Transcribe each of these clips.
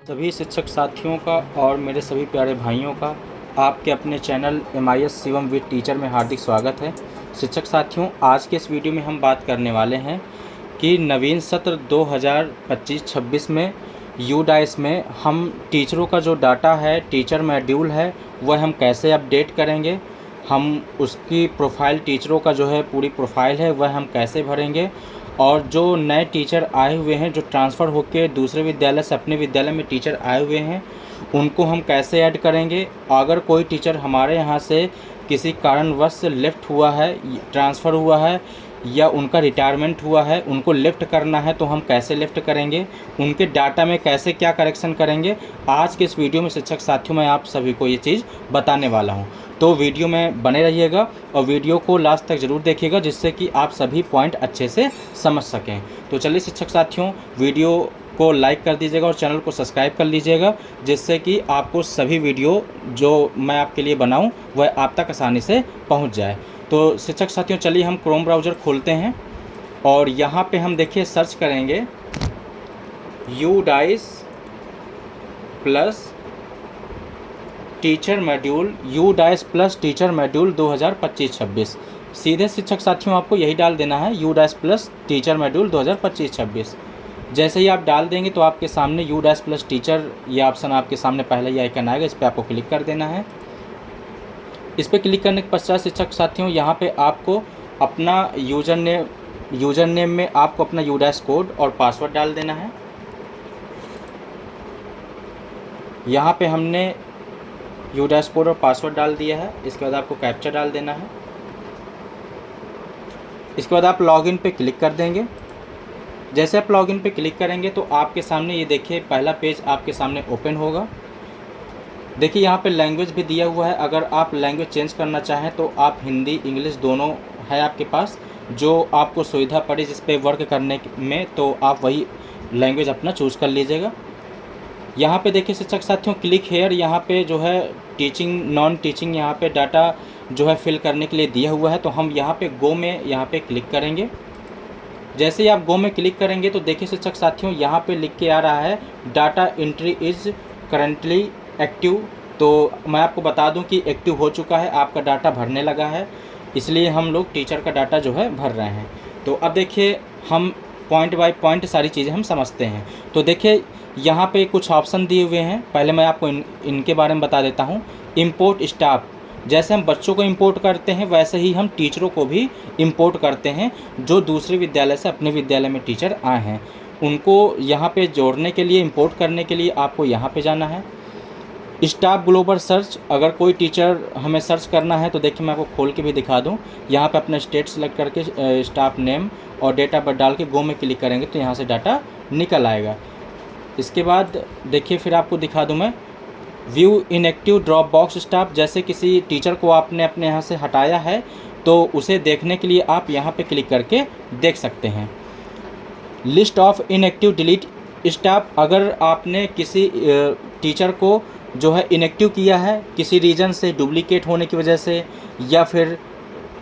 सभी शिक्षक साथियों का और मेरे सभी प्यारे भाइयों का आपके अपने channel MIS Shivam with teacher में हार्दिक स्वागत है। शिक्षक साथियों, आज के इस वीडियो में हम बात करने वाले हैं कि नवीन सत्र 2025-26 में यूडाइस में हम टीचरों का जो डाटा है, टीचर मॉड्यूल है, वह हम कैसे अपडेट करेंगे। हम उसकी प्रोफाइल, टीचरों का जो है पूरी प्रोफाइल है वह हम कैसे भरेंगे, और जो नए टीचर आए हुए हैं, जो ट्रांसफ़र होकर दूसरे विद्यालय से अपने विद्यालय में टीचर आए हुए हैं, उनको हम कैसे ऐड करेंगे। अगर कोई टीचर हमारे यहाँ से किसी कारणवश लेफ़्ट हुआ है, ट्रांसफ़र हुआ है या उनका रिटायरमेंट हुआ है, उनको लिफ्ट करना है तो हम कैसे लिफ्ट करेंगे, उनके डाटा में कैसे क्या करेक्शन करेंगे। आज के इस वीडियो में शिक्षक साथियों मैं आप सभी को ये चीज़ बताने वाला हूँ। तो वीडियो में बने रहिएगा और वीडियो को लास्ट तक ज़रूर देखिएगा, जिससे कि आप सभी पॉइंट अच्छे से समझ सकें। तो चलिए शिक्षक साथियों, वीडियो को लाइक कर दीजिएगा और चैनल को सब्सक्राइब कर लीजिएगा, जिससे कि आपको सभी वीडियो जो मैं आपके लिए बनाऊं वह आप तक आसानी से पहुंच जाए। तो शिक्षक साथियों, चलिए हम क्रोम ब्राउज़र खोलते हैं और यहाँ पे हम देखिए सर्च करेंगे UDISE plus teacher module, UDISE plus teacher module 2025-26। सीधे शिक्षक साथियों आपको यही डाल देना है, यूडाइस प्लस टीचर मॉड्यूल 2025-26। जैसे ही आप डाल देंगे तो आपके सामने यूडाइस प्लस टीचर ये ऑप्शन आपके सामने पहले ही आइकन आएगा, इस पर आपको क्लिक कर देना है। इस पर क्लिक करने के पश्चात शिक्षक साथियों यहाँ पे आपको अपना यूज़र नेम में आपको अपना यूडाइस कोड और पासवर्ड डाल देना है। यहाँ पे हमने यूडाइस कोड और पासवर्ड डाल दिया है। इसके बाद आपको कैप्चा डाल देना है। इसके बाद आप लॉगिन पे क्लिक कर देंगे। जैसे आप लॉगिन पे क्लिक करेंगे तो आपके सामने ये देखिए पहला पेज आपके सामने ओपन होगा। देखिए यहाँ पे लैंग्वेज भी दिया हुआ है, अगर आप लैंग्वेज चेंज करना चाहें तो आप हिंदी इंग्लिश दोनों है आपके पास, जो आपको सुविधा पड़े जिस पे वर्क करने में, तो आप वही लैंग्वेज अपना चूज़ कर लीजिएगा। यहाँ पे देखिए शिक्षक साथियों, क्लिक हेयर यहाँ पे जो है टीचिंग नॉन टीचिंग यहाँ पे डाटा जो है फिल करने के लिए दिया हुआ है, तो हम यहाँ पे गो में यहाँ पे क्लिक करेंगे। जैसे ही आप गो में क्लिक करेंगे तो देखिए शिक्षक साथियों यहाँ पे लिख के आ रहा है data entry is currently active. तो मैं आपको बता दूं कि एक्टिव हो चुका है, आपका डाटा भरने लगा है, इसलिए हम लोग टीचर का डाटा जो है भर रहे हैं। तो अब देखिए हम पॉइंट बाय पॉइंट सारी चीज़ें हम समझते हैं। तो देखिए यहाँ पे कुछ ऑप्शन दिए हुए हैं, पहले मैं आपको इनके बारे में बता देता हूँ। इम्पोर्ट स्टाफ, जैसे हम बच्चों को इंपोर्ट करते हैं वैसे ही हम टीचरों को भी इंपोर्ट करते हैं, जो दूसरे विद्यालय से अपने विद्यालय में टीचर आए हैं उनको यहाँ पे जोड़ने के लिए, इंपोर्ट करने के लिए आपको यहाँ पे जाना है। स्टाफ ग्लोबल सर्च, अगर कोई टीचर हमें सर्च करना है तो देखिए मैं आपको खोल के भी दिखा दूँ। यहाँ पे अपना स्टेट सेलेक्ट करके स्टाफ नेम और डेट ऑफ बर्थ डाल के गो में क्लिक करेंगे तो यहाँ से डाटा निकल आएगा। इसके बाद देखिए फिर आपको दिखा दूँ मैं view inactive drop box staff, जैसे किसी टीचर को आपने अपने यहाँ से हटाया है तो उसे देखने के लिए आप यहाँ पे क्लिक करके देख सकते हैं। List of inactive delete staff, अगर आपने किसी टीचर को जो है इनएक्टिव किया है किसी रीज़न से, डुप्लीकेट होने की वजह से, या फिर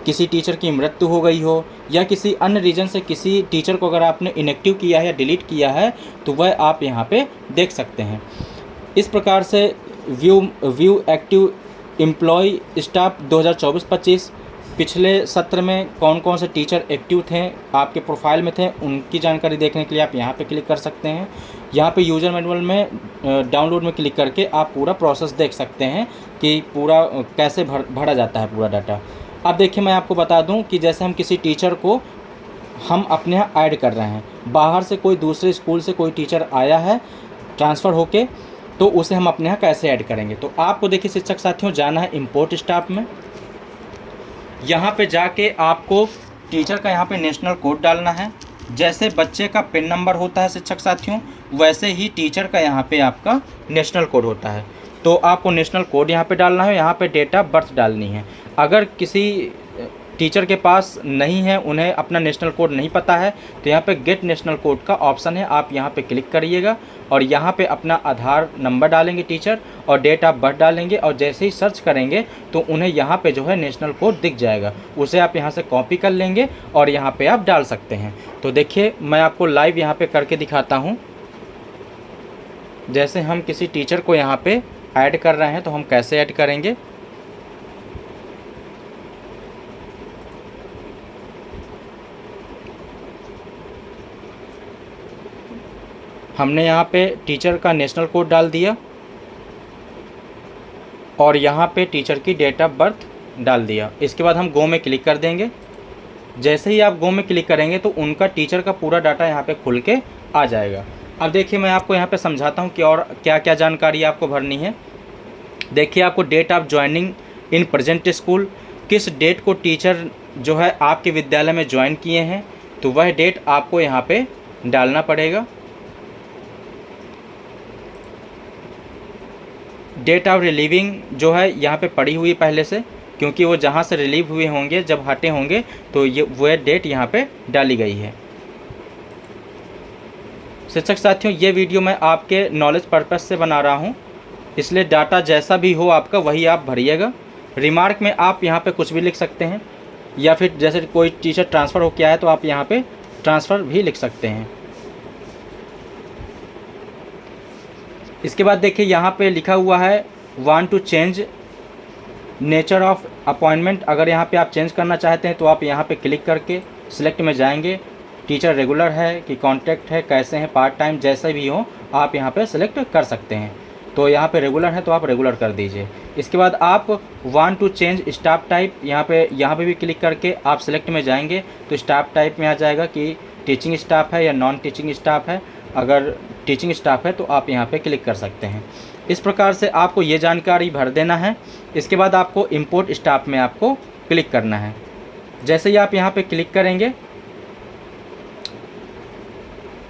किसी टीचर की मृत्यु हो गई हो, या किसी अन्य रीज़न से किसी टीचर को अगर आपने इनएक्टिव किया है या डिलीट किया है तो वह आप यहाँ पे देख सकते हैं। इस प्रकार से व्यू एक्टिव एम्प्लॉय स्टाफ 2024-25, पिछले सत्र में कौन कौन से टीचर एक्टिव थे, आपके प्रोफाइल में थे, उनकी जानकारी देखने के लिए आप यहाँ पे क्लिक कर सकते हैं। यहाँ पे यूज़र मैनुअल में डाउनलोड में क्लिक करके आप पूरा प्रोसेस देख सकते हैं कि पूरा कैसे भरा जाता है पूरा डाटा। अब देखिए मैं आपको बता दूं कि जैसे हम किसी टीचर को हम अपने यहाँ ऐड कर रहे हैं, बाहर से कोई दूसरे स्कूल से कोई टीचर आया है ट्रांसफ़र होके, तो उसे हम अपने यहाँ कैसे ऐड करेंगे। तो आपको देखिए शिक्षक साथियों जाना है इंपोर्ट स्टाफ में। यहाँ पे जाके आपको टीचर का यहाँ पे नेशनल कोड डालना है। जैसे बच्चे का पिन नंबर होता है शिक्षक साथियों, वैसे ही टीचर का यहाँ पे आपका नेशनल कोड होता है। तो आपको नेशनल कोड यहाँ पे डालना है, यहाँ पे डेट ऑफ बर्थ डालनी है। अगर किसी टीचर के पास नहीं है, उन्हें अपना नेशनल कोड नहीं पता है, तो यहाँ पे गेट नेशनल कोड का ऑप्शन है, आप यहाँ पे क्लिक करिएगा और यहाँ पे अपना आधार नंबर डालेंगे टीचर और डेट ऑफ बर्थ डालेंगे, और जैसे ही सर्च करेंगे तो उन्हें यहाँ पे जो है नेशनल कोड दिख जाएगा। उसे आप यहाँ से कॉपी कर लेंगे और यहाँ पे आप डाल सकते हैं। तो देखिए मैं आपको लाइव यहाँ पे करके दिखाता हूँ। जैसे हम किसी टीचर को यहाँ पे ऐड कर रहे हैं तो हम कैसे ऐड करेंगे। हमने यहाँ पे टीचर का नेशनल कोड डाल दिया और यहाँ पे टीचर की डेट ऑफ बर्थ डाल दिया। इसके बाद हम गो में क्लिक कर देंगे। जैसे ही आप गो में क्लिक करेंगे तो उनका टीचर का पूरा डाटा यहाँ पे खुल के आ जाएगा। अब देखिए मैं आपको यहाँ पे समझाता हूँ कि और क्या क्या जानकारी आपको भरनी है। देखिए आपको date of joining in present school, किस डेट को टीचर जो है आपके विद्यालय में ज्वाइन किए हैं तो वह डेट आपको यहाँ पे डालना पड़ेगा। डेट ऑफ रिलीविंग जो है यहाँ पे पड़ी हुई पहले से, क्योंकि वो जहाँ से रिलीव हुए होंगे जब हटे होंगे तो ये वह डेट यहाँ पे डाली गई है। शिक्षक साथियों, ये वीडियो मैं आपके नॉलेज पर्पस से बना रहा हूँ, इसलिए डाटा जैसा भी हो आपका वही आप भरिएगा। रिमार्क में आप यहाँ पे कुछ भी लिख सकते हैं, या फिर जैसे कोई टीचर ट्रांसफ़र हो गया है तो आप यहाँ पे ट्रांसफ़र भी लिख सकते हैं। इसके बाद देखिए यहाँ पे लिखा हुआ है want to change nature of appointment. अगर यहाँ पे आप चेंज करना चाहते हैं तो आप यहाँ पे क्लिक करके सिलेक्ट में जाएंगे। टीचर रेगुलर है कि कॉन्ट्रैक्ट है, कैसे हैं, पार्ट टाइम, जैसे भी हो आप यहाँ पे सिलेक्ट कर सकते हैं। तो यहाँ पे रेगुलर है तो आप रेगुलर कर दीजिए। इसके बाद आप want to change staff type, यहाँ पे भी क्लिक करके आप सिलेक्ट में जाएंगे तो स्टाफ टाइप में आ जाएगा कि टीचिंग स्टाफ है या नॉन टीचिंग स्टाफ है। अगर टीचिंग स्टाफ है तो आप यहाँ पे क्लिक कर सकते हैं। इस प्रकार से आपको ये जानकारी भर देना है। इसके बाद आपको इंपोर्ट स्टाफ में आपको क्लिक करना है। जैसे ही आप यहाँ पे क्लिक करेंगे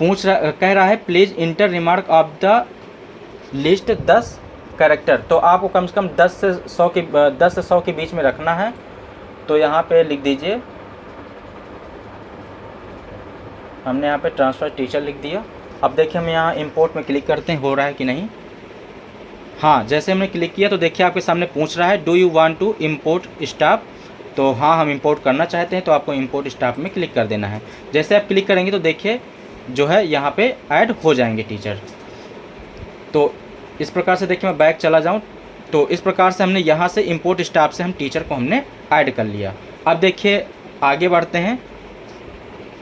कह रहा है please inter remark of the list 10 character. तो आपको कम से कम 10 से 100 के बीच में रखना है। तो यहाँ पे लिख दीजिए, हमने यहाँ पे ट्रांसफ़र टीचर लिख दिया। अब देखिए हम यहाँ इंपोर्ट में क्लिक करते हैं, हो रहा है कि नहीं। हाँ, जैसे हमने क्लिक किया तो देखिए आपके सामने पूछ रहा है do you want to import staff. तो हाँ, हम इंपोर्ट करना चाहते हैं तो आपको इंपोर्ट स्टाफ में क्लिक कर देना है। जैसे आप क्लिक करेंगे तो देखिए जो है यहाँ पे ऐड हो जाएंगे टीचर। तो इस प्रकार से देखिए मैं बैक चला जाऊँ तो इस प्रकार से हमने यहाँ से इंपोर्ट स्टाफ से हम टीचर को हमने ऐड कर लिया। अब देखिए आगे बढ़ते हैं।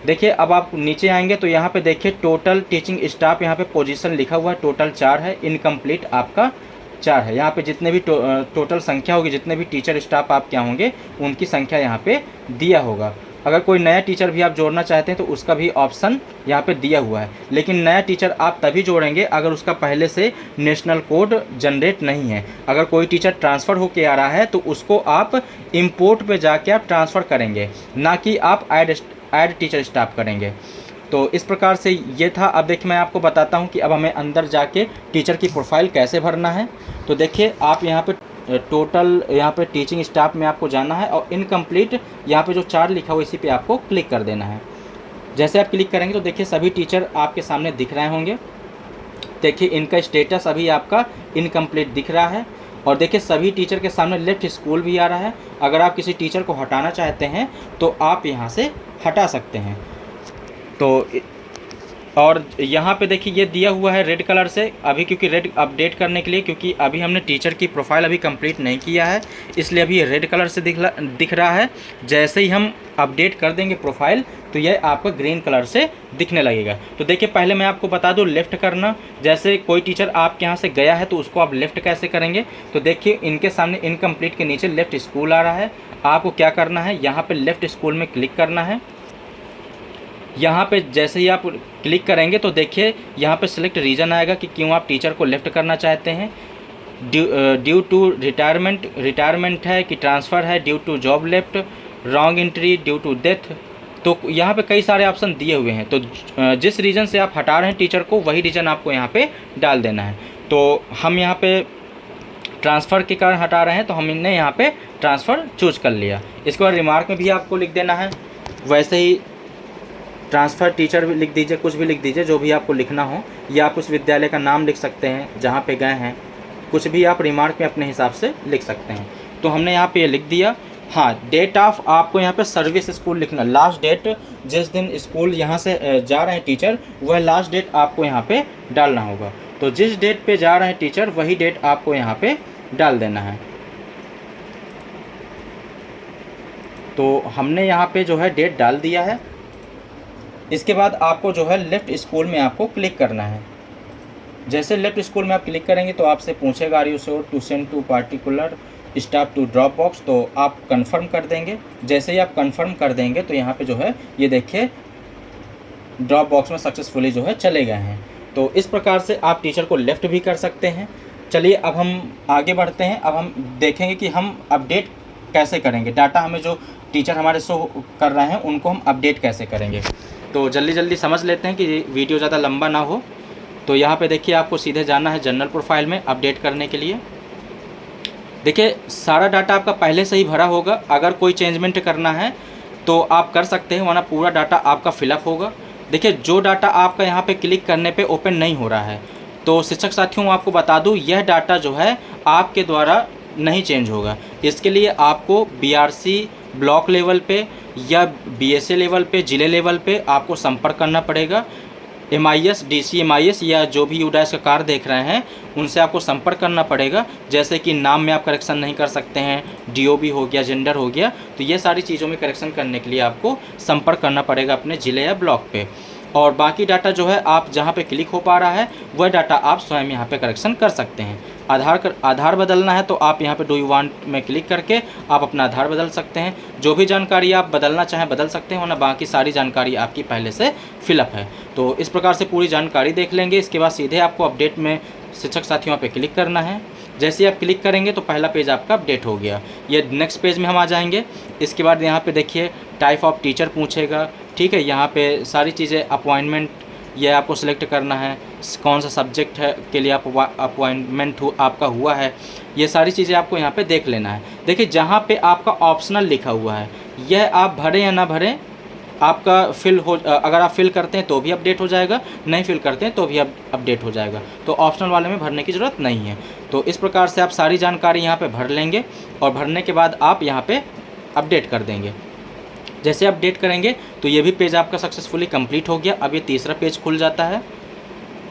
देखिए अब आप नीचे आएंगे तो यहाँ पे देखिए टोटल टीचिंग स्टाफ, यहाँ पे पोजीशन लिखा हुआ है, टोटल 4 है, इनकम्प्लीट आपका 4 है। यहाँ पे जितने भी टोटल संख्या होगी, जितने भी टीचर स्टाफ आपके यहाँ होंगे उनकी संख्या यहाँ पे दिया होगा। अगर कोई नया टीचर भी आप जोड़ना चाहते हैं तो उसका भी ऑप्शन यहाँ पे दिया हुआ है। लेकिन नया टीचर आप तभी जोड़ेंगे अगर उसका पहले से नेशनल कोड जनरेट नहीं है। अगर कोई टीचर ट्रांसफ़र होके आ रहा है तो उसको आप इंपोर्ट पे जाके आप ट्रांसफ़र करेंगे, ना कि आप ऐड टीचर स्टाफ करेंगे। तो इस प्रकार से ये था। अब देखिए मैं आपको बताता हूँ कि अब हमें अंदर जाके टीचर की प्रोफाइल कैसे भरना है। तो देखिए आप यहाँ पे टोटल, यहाँ पे टीचिंग स्टाफ में आपको जाना है और इनकम्प्लीट यहाँ पे जो 4 लिखा हुआ इसी पे आपको क्लिक कर देना है। जैसे आप क्लिक करेंगे तो देखिए सभी टीचर आपके सामने दिख रहे होंगे। देखिए इनका स्टेटस अभी आपका इनकम्प्लीट दिख रहा है और देखिए सभी टीचर के सामने लेफ्ट स्कूल भी आ रहा है। अगर आप किसी टीचर को हटाना चाहते हैं तो आप यहाँ से हटा सकते हैं। तो और यहाँ पे देखिए ये दिया हुआ है रेड कलर से अभी, क्योंकि रेड अपडेट करने के लिए, क्योंकि अभी हमने टीचर की प्रोफाइल अभी कंप्लीट नहीं किया है, इसलिए अभी ये रेड कलर से दिख रहा है। जैसे ही हम अपडेट कर देंगे प्रोफाइल तो ये आपका ग्रीन कलर से दिखने लगेगा। तो देखिए पहले मैं आपको बता दूँ लेफ़्ट करना। जैसे कोई टीचर आपके यहाँ से गया है तो उसको आप लेफ़्ट कैसे करेंगे। तो देखिए इनके सामने इनकम्प्लीट के नीचे लेफ़्ट स्कूल आ रहा है। आपको क्या करना है, यहाँ पर लेफ़्ट स्कूल में क्लिक करना है। यहाँ पे जैसे ही आप क्लिक करेंगे तो देखिए यहाँ पे सिलेक्ट रीज़न आएगा कि क्यों आप टीचर को लेफ़्ट करना चाहते हैं। ड्यू टू रिटायरमेंट है कि ट्रांसफ़र है, due to job left, wrong entry, due to death. तो यहाँ पे कई सारे ऑप्शन दिए हुए हैं। तो जिस रीज़न से आप हटा रहे हैं टीचर को वही रीज़न आपको यहाँ पे डाल देना है। तो हम यहाँ पे ट्रांसफ़र के कारण हटा रहे हैं तो हमने यहाँ पे ट्रांसफ़र चूज कर लिया। इसके बाद रिमार्क में भी आपको लिख देना है, वैसे ही ट्रांसफ़र टीचर भी लिख दीजिए, कुछ भी लिख दीजिए जो भी आपको लिखना हो, या आप उस विद्यालय का नाम लिख सकते हैं जहाँ पे गए हैं, कुछ भी आप रिमार्क में अपने हिसाब से लिख सकते हैं। तो हमने यहाँ पे ये लिख दिया। हाँ, डेट ऑफ आपको यहाँ पे सर्विस स्कूल लिखना, लास्ट डेट जिस दिन स्कूल यहाँ से जा रहे हैं टीचर वह लास्ट डेट आपको यहाँ पे डालना होगा। तो जिस डेट पे जा रहे हैं टीचर वही डेट आपको यहाँ पे डाल देना है। तो हमने यहाँ पे जो है डेट डाल दिया है। इसके बाद आपको जो है लेफ़्ट स्कूल में आपको क्लिक करना है। जैसे लेफ़्ट स्कूल में आप क्लिक करेंगे तो आपसे पूछेगा are you sure to send to particular staff to drop box, तो आप कंफर्म कर देंगे। जैसे ही आप कंफर्म कर देंगे तो यहाँ पे जो है ये देखिए ड्रॉप बॉक्स में सक्सेसफुली जो है चले गए हैं। तो इस प्रकार से आप टीचर को लेफ़्ट भी कर सकते हैं। चलिए अब हम आगे बढ़ते हैं। अब हम देखेंगे कि हम अपडेट कैसे करेंगे, डाटा हमें जो टीचर हमारे शो कर रहे हैं उनको हम अपडेट कैसे करेंगे। तो जल्दी जल्दी समझ लेते हैं कि वीडियो ज़्यादा लंबा ना हो। तो यहाँ पे देखिए आपको सीधे जाना है जनरल प्रोफाइल में अपडेट करने के लिए। देखिए सारा डाटा आपका पहले से ही भरा होगा, अगर कोई चेंजमेंट करना है तो आप कर सकते हैं, वरना पूरा डाटा आपका फिलअप होगा। देखिए जो डाटा आपका यहाँ पे क्लिक करने पे ओपन नहीं हो रहा है, तो शिक्षक साथियों आपको बता दूँ यह डाटा जो है आपके द्वारा नहीं चेंज होगा। इसके लिए आपको बीआरसी ब्लॉक लेवल पे या बीएसए लेवल पे, जिले लेवल पे आपको संपर्क करना पड़ेगा। MIS DCMIS या जो भी यूडाइस का कार्य देख रहे हैं उनसे आपको संपर्क करना पड़ेगा। जैसे कि नाम में आप करेक्शन नहीं कर सकते हैं, DOB हो गया, जेंडर हो गया, तो ये सारी चीज़ों में करेक्शन करने के लिए आपको संपर्क करना पड़ेगा अपने ज़िले या ब्लॉक पे। और बाकी डाटा जो है आप जहाँ पे क्लिक हो पा रहा है वह डाटा आप स्वयं यहाँ पे करेक्शन कर सकते हैं। आधार बदलना है तो आप यहाँ पे डू यू वांट में क्लिक करके आप अपना आधार बदल सकते हैं। जो भी जानकारी आप बदलना चाहें बदल सकते हैं, वरना बाकी सारी जानकारी आपकी पहले से फिलअप है। तो इस प्रकार से पूरी जानकारी देख लेंगे। इसके बाद सीधे आपको अपडेट में शिक्षक साथियों पे क्लिक करना है। जैसे ही आप क्लिक करेंगे तो पहला पेज आपका अपडेट हो गया। ये नेक्स्ट पेज में हम आ जाएंगे। इसके बाद यहाँ पे देखिए टाइप ऑफ टीचर पूछेगा, ठीक है। यहाँ पे सारी चीज़ें अपॉइंटमेंट ये आपको सिलेक्ट करना है, कौन सा सब्जेक्ट है के लिए आप अपॉइंटमेंट आपका हुआ है, ये सारी चीज़ें आपको यहाँ पे देख लेना है। देखिए जहाँ पे आपका ऑप्शनल लिखा हुआ है यह आप भरें या ना भरें, आपका फिल हो, अगर आप फिल करते हैं तो भी अपडेट हो जाएगा, नहीं फिल करते हैं तो भी अपडेट हो जाएगा। तो ऑप्शनल वाले में भरने की ज़रूरत नहीं है। तो इस प्रकार से आप सारी जानकारी यहाँ पे भर लेंगे और भरने के बाद आप यहाँ पे अपडेट कर देंगे। जैसे अपडेट करेंगे तो ये भी पेज आपका सक्सेसफुली कंप्लीट हो गया। अब ये तीसरा पेज खुल जाता है।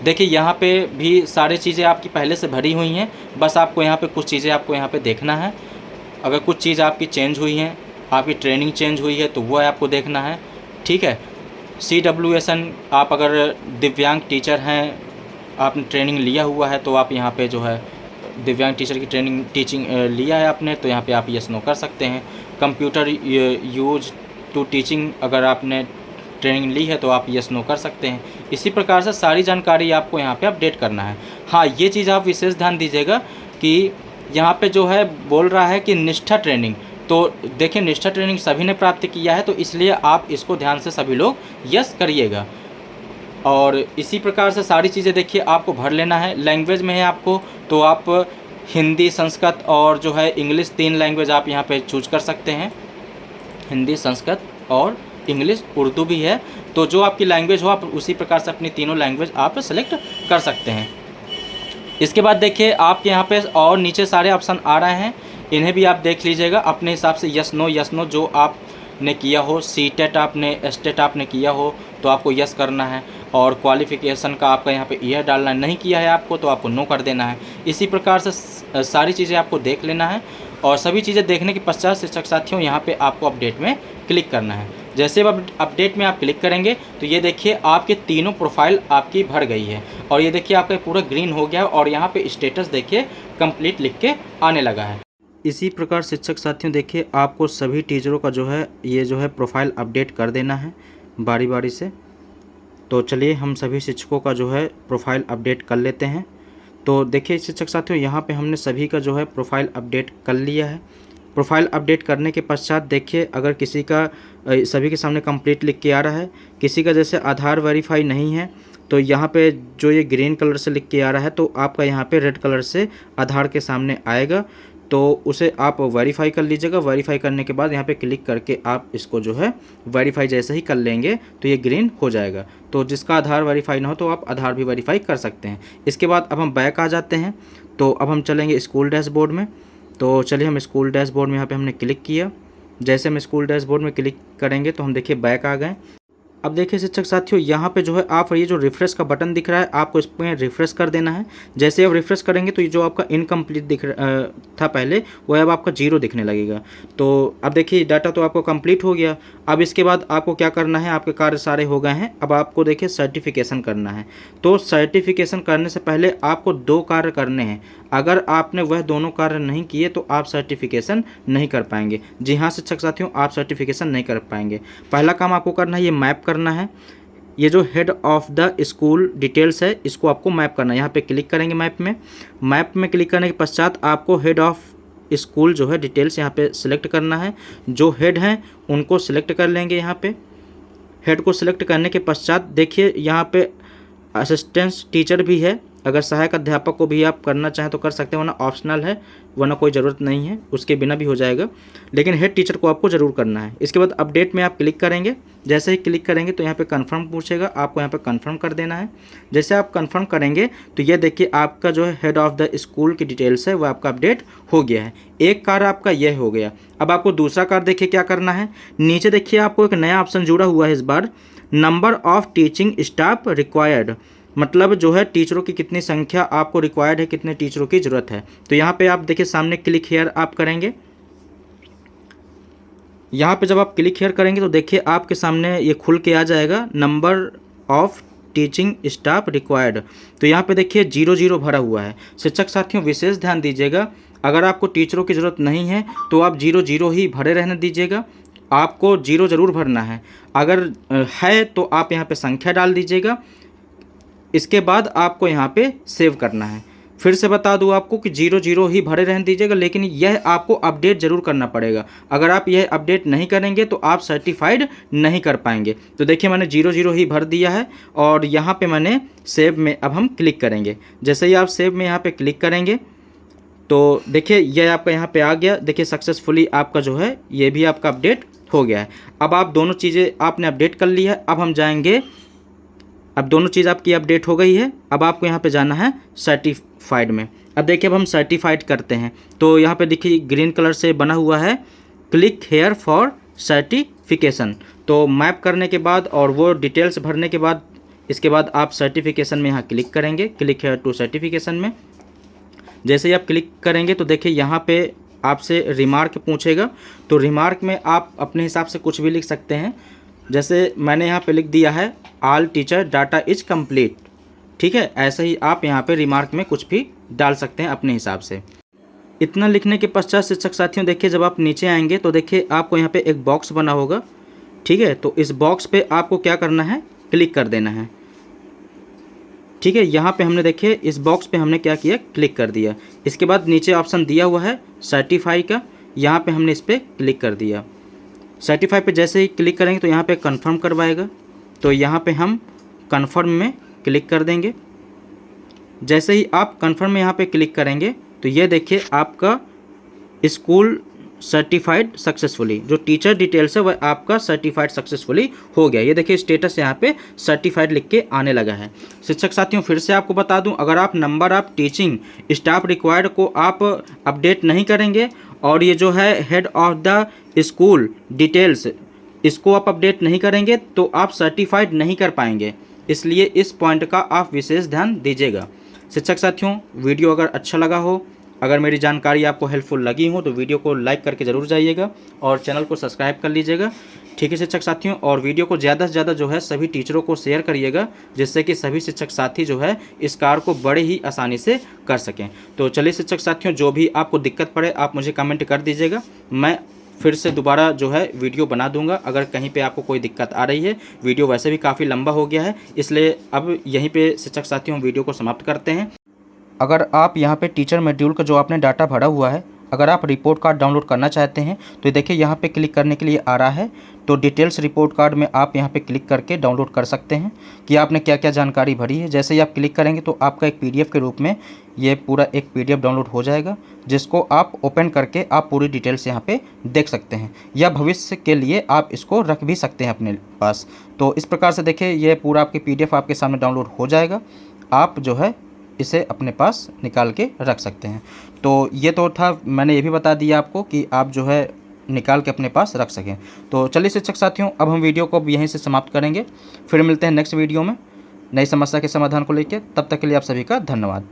देखिए यहाँ पे भी सारी चीज़ें आपकी पहले से भरी हुई हैं, बस आपको यहाँ पे कुछ चीज़ें आपको यहाँ पे देखना है। अगर कुछ चीज़ आपकी चेंज हुई हैं, आपकी ट्रेनिंग चेंज हुई है तो वह आपको देखना है, ठीक है। CWSN आप अगर दिव्यांग टीचर हैं, आपने ट्रेनिंग लिया हुआ है तो आप यहाँ पे जो है दिव्यांग टीचर की टीचिंग लिया है आपने, तो यहाँ पे आप यस नो कर सकते हैं। कंप्यूटर यूज टू टीचिंग अगर आपने ट्रेनिंग ली है तो आप यस नो कर सकते हैं। इसी प्रकार से सारी जानकारी आपको यहाँ पे अपडेट करना है। हाँ, ये चीज़ आप विशेष ध्यान दीजिएगा कि यहाँ पे जो है बोल रहा है कि निष्ठा ट्रेनिंग, तो देखिए निष्ठा ट्रेनिंग सभी ने प्राप्त किया है, तो इसलिए आप इसको ध्यान से सभी लोग यस करिएगा। और इसी प्रकार से सारी चीज़ें देखिए आपको भर लेना है। लैंग्वेज में है आपको तो आप हिंदी, संस्कृत और जो है इंग्लिश 3 लैंग्वेज आप यहाँ पे चूज कर सकते हैं। हिंदी, संस्कृत और इंग्लिश, उर्दू भी है, तो जो आपकी लैंग्वेज हो आप उसी प्रकार से अपनी तीनों लैंग्वेज आप सेलेक्ट कर सकते हैं। इसके बाद देखिए आपके यहाँ पे और नीचे सारे ऑप्शन आ रहे हैं, इन्हें भी आप देख लीजिएगा अपने हिसाब से। यस नो जो आपने किया हो, CTET आपने, STET आपने किया हो तो आपको यस करना है। और क्वालिफ़िकेशन का आपका यहाँ पे ईयर डालना है, नहीं किया है आपको तो आपको नो कर देना है। इसी प्रकार से सारी चीज़ें आपको देख लेना है। और सभी चीज़ें देखने के पश्चात शिक्षक साथियों यहाँ पे आपको अपडेट में क्लिक करना है। जैसे अब अपडेट में आप क्लिक करेंगे तो ये देखिए आपके तीनों प्रोफाइल आपकी भर गई है और ये देखिए आपका पूरा ग्रीन हो गया और यहाँ पे स्टेटस देखिए कंप्लीट लिख के आने लगा है। इसी प्रकार शिक्षक साथियों देखिए आपको सभी टीचरों का जो है ये जो है प्रोफाइल अपडेट कर देना है बारी बारी से। तो चलिए हम सभी शिक्षकों का जो है प्रोफाइल अपडेट कर लेते हैं। तो देखिए शिक्षक साथियों यहाँ पे हमने सभी का जो है प्रोफाइल अपडेट कर लिया है। प्रोफाइल अपडेट करने के पश्चात देखिए अगर किसी का सभी के सामने कंप्लीट लिख के आ रहा है, किसी का जैसे आधार वेरीफाई नहीं है तो यहाँ पे जो ये ग्रीन कलर से लिख के आ रहा है तो आपका यहाँ पे रेड कलर से आधार के सामने आएगा, तो उसे आप वेरीफाई कर लीजिएगा। वेरीफाई करने के बाद यहाँ पे क्लिक करके आप इसको जो है वेरीफाई जैसे ही कर लेंगे तो ये ग्रीन हो जाएगा। तो जिसका आधार वेरीफाई ना हो तो आप आधार भी वेरीफाई कर सकते हैं। इसके बाद अब हम बैक आ जाते हैं। तो अब हम चलेंगे स्कूल डैशबोर्ड में। तो चलिए हम स्कूल डैशबोर्ड में यहाँ पे हमने क्लिक किया। जैसे हम स्कूल डैशबोर्ड में क्लिक करेंगे तो हम देखिए बैक आ गए। अब देखिए शिक्षक साथियों, यहाँ पे जो है आप ये जो रिफ्रेश का बटन दिख रहा है, आपको इस पर रिफ्रेश कर देना है। जैसे आप रिफ्रेश करेंगे तो ये जो आपका इनकम्प्लीट था पहले, वो अब आपका 0 दिखने लगेगा। तो अब देखिए डाटा तो आपको कंप्लीट हो गया। अब इसके बाद आपको क्या करना है, आपके कार्य सारे हो गए हैं। अब आपको देखिए सर्टिफिकेशन करना है। तो सर्टिफिकेशन करने से पहले आपको 2 कार्य करने हैं। अगर आपने वह दोनों कार्य नहीं किए तो आप सर्टिफिकेशन नहीं कर पाएंगे। जी हाँ शिक्षक साथियों, आप सर्टिफिकेशन नहीं कर पाएंगे। पहला काम आपको करना है, ये मैप करना है। ये जो head of the school details है, इसको आपको मैप करना है। यहाँ पे क्लिक करेंगे मैप में। मैप में क्लिक करने के पश्चात आपको हेड ऑफ स्कूल जो है डिटेल्स यहाँ पे सिलेक्ट करना है। जो हेड हैं उनको सिलेक्ट कर लेंगे। यहाँ पे हेड को सिलेक्ट करने के पश्चात देखिए यहाँ पे असिस्टेंट टीचर भी है। अगर सहायक अध्यापक को भी आप करना चाहें तो कर सकते हैं, वरना ऑप्शनल है, वरना कोई ज़रूरत नहीं है, उसके बिना भी हो जाएगा। लेकिन हेड टीचर को आपको ज़रूर करना है। इसके बाद अपडेट में आप क्लिक करेंगे। जैसे ही क्लिक करेंगे तो यहाँ पे कंफर्म पूछेगा, आपको यहाँ पे कंफर्म कर देना है। जैसे आप कंफर्म करेंगे तो ये देखिए आपका जो है हेड ऑफ द स्कूल की डिटेल्स है वो आपका अपडेट हो गया है। एक कार्य आपका यह हो गया। अब आपको दूसरा कार्य देखिए क्या करना है। नीचे देखिए आपको एक नया ऑप्शन जुड़ा हुआ है इस बार, number of teaching staff required, मतलब जो है टीचरों की कितनी संख्या आपको रिक्वायर्ड है, कितने टीचरों की ज़रूरत है। तो यहाँ पे आप देखिए सामने क्लिक हियर आप करेंगे। यहाँ पे जब आप क्लिक हियर करेंगे तो देखिए आपके सामने ये खुल के आ जाएगा, number of teaching staff required. तो यहाँ पे देखिए 0 भरा हुआ है। शिक्षक साथियों विशेष ध्यान दीजिएगा, अगर आपको टीचरों की ज़रूरत नहीं है तो आप 0 ही भरे रहने दीजिएगा। आपको 0 ज़रूर भरना है। अगर है तो आप यहाँ पे संख्या डाल दीजिएगा। इसके बाद आपको यहाँ पे सेव करना है। फिर से बता दूँ आपको कि 0 ही भरे रहने दीजिएगा, लेकिन यह आपको अपडेट ज़रूर करना पड़ेगा। अगर आप यह अपडेट नहीं करेंगे तो आप सर्टिफाइड नहीं कर पाएंगे। तो देखिए मैंने 0 ही भर दिया है और यहाँ पे मैंने सेव में अब हम क्लिक करेंगे। जैसे ही आप सेव में यहाँ पे क्लिक करेंगे तो देखिए यह आपका यहाँ पे आ गया। देखिए सक्सेसफुली आपका जो है ये भी आपका अपडेट हो गया है। अब आप दोनों चीज़ें आपने अपडेट कर ली है। अब हम जाएंगे, अब दोनों चीज़ आपकी अपडेट हो गई है। अब आपको यहाँ पे जाना है सर्टिफाइड में। अब देखिए अब हम सर्टिफाइड करते हैं तो यहाँ पे देखिए ग्रीन कलर से बना हुआ है क्लिक हेयर फॉर सर्टिफिकेशन। तो मैप करने के बाद और वो डिटेल्स भरने के बाद इसके बाद आप सर्टिफिकेशन में यहाँ क्लिक करेंगे, क्लिक हेयर टू सर्टिफिकेशन में। जैसे ही आप क्लिक करेंगे तो देखिए यहाँ पे आपसे रिमार्क पूछेगा। तो रिमार्क में आप अपने हिसाब से कुछ भी लिख सकते हैं। जैसे मैंने यहाँ पे लिख दिया है all teacher data is complete. ठीक है, ऐसे ही आप यहाँ पे रिमार्क में कुछ भी डाल सकते हैं अपने हिसाब से। इतना लिखने के पश्चात शिक्षक साथियों देखिए जब आप नीचे आएंगे तो देखिए आपको यहाँ पे एक बॉक्स बना होगा। ठीक है, तो इस बॉक्स पे आपको क्या करना है, क्लिक कर देना है। ठीक है, यहाँ पे हमने देखिए इस बॉक्स पे हमने क्या किया, क्लिक कर दिया। इसके बाद नीचे ऑप्शन दिया हुआ है सर्टिफाई का, यहाँ पे हमने इस पर क्लिक कर दिया। सर्टिफाई पे जैसे ही क्लिक करेंगे तो यहाँ पे कंफर्म करवाएगा। तो यहाँ पे हम कंफर्म में क्लिक कर देंगे। जैसे ही आप कंफर्म में यहाँ पे क्लिक करेंगे तो ये देखिए आपका स्कूल सर्टिफाइड सक्सेसफुली, जो टीचर डिटेल्स है वह आपका सर्टिफाइड सक्सेसफुली हो गया। ये देखिए स्टेटस यहाँ पे सर्टिफाइड लिख के आने लगा है। शिक्षक साथियों फिर से आपको बता दूं, अगर आप number of teaching staff required को आप अपडेट नहीं करेंगे और ये जो है head of the school details इसको आप अपडेट नहीं करेंगे तो आप सर्टिफाइड नहीं कर पाएंगे। इसलिए इस पॉइंट का आप विशेष ध्यान दीजिएगा। शिक्षक साथियों वीडियो अगर अच्छा लगा हो, अगर मेरी जानकारी आपको हेल्पफुल लगी हो तो वीडियो को लाइक करके ज़रूर जाइएगा और चैनल को सब्सक्राइब कर लीजिएगा। ठीक है शिक्षक साथियों, और वीडियो को ज़्यादा से ज़्यादा जो है सभी टीचरों को शेयर करिएगा, जिससे कि सभी शिक्षक साथी जो है इस कार्य को बड़े ही आसानी से कर सकें। तो चलिए शिक्षक साथियों, जो भी आपको दिक्कत पड़े आप मुझे कमेंट कर दीजिएगा, मैं फिर से दोबारा जो है वीडियो बना दूंगा। अगर कहीं पे आपको कोई दिक्कत आ रही है, वीडियो वैसे भी काफ़ी लंबा हो गया है, इसलिए अब यहीं पे शिक्षक साथियों वीडियो को समाप्त करते हैं। अगर आप यहाँ पे टीचर मॉड्यूल का जो आपने डाटा भरा हुआ है, अगर आप रिपोर्ट कार्ड डाउनलोड करना चाहते हैं तो देखिए यहाँ पे क्लिक करने के लिए आ रहा है। तो डिटेल्स रिपोर्ट कार्ड में आप यहाँ पे क्लिक करके डाउनलोड कर सकते हैं कि आपने क्या क्या जानकारी भरी है। जैसे ही आप क्लिक करेंगे तो आपका एक PDF के रूप में ये पूरा एक PDF डाउनलोड हो जाएगा, जिसको आप ओपन करके आप पूरी डिटेल्स यहाँ पे देख सकते हैं, या भविष्य के लिए आप इसको रख भी सकते हैं अपने पास। तो इस प्रकार से देखिए ये पूरा आपके PDF आपके सामने डाउनलोड हो जाएगा। आप जो है इसे अपने पास निकाल के रख सकते हैं। तो ये तो था, मैंने ये भी बता दिया आपको कि आप जो है निकाल के अपने पास रख सकें। तो चलिए शिक्षक साथियों, अब हम वीडियो को अब यहीं से समाप्त करेंगे। फिर मिलते हैं नेक्स्ट वीडियो में नई समस्या के समाधान को लेकर। तब तक के लिए आप सभी का धन्यवाद।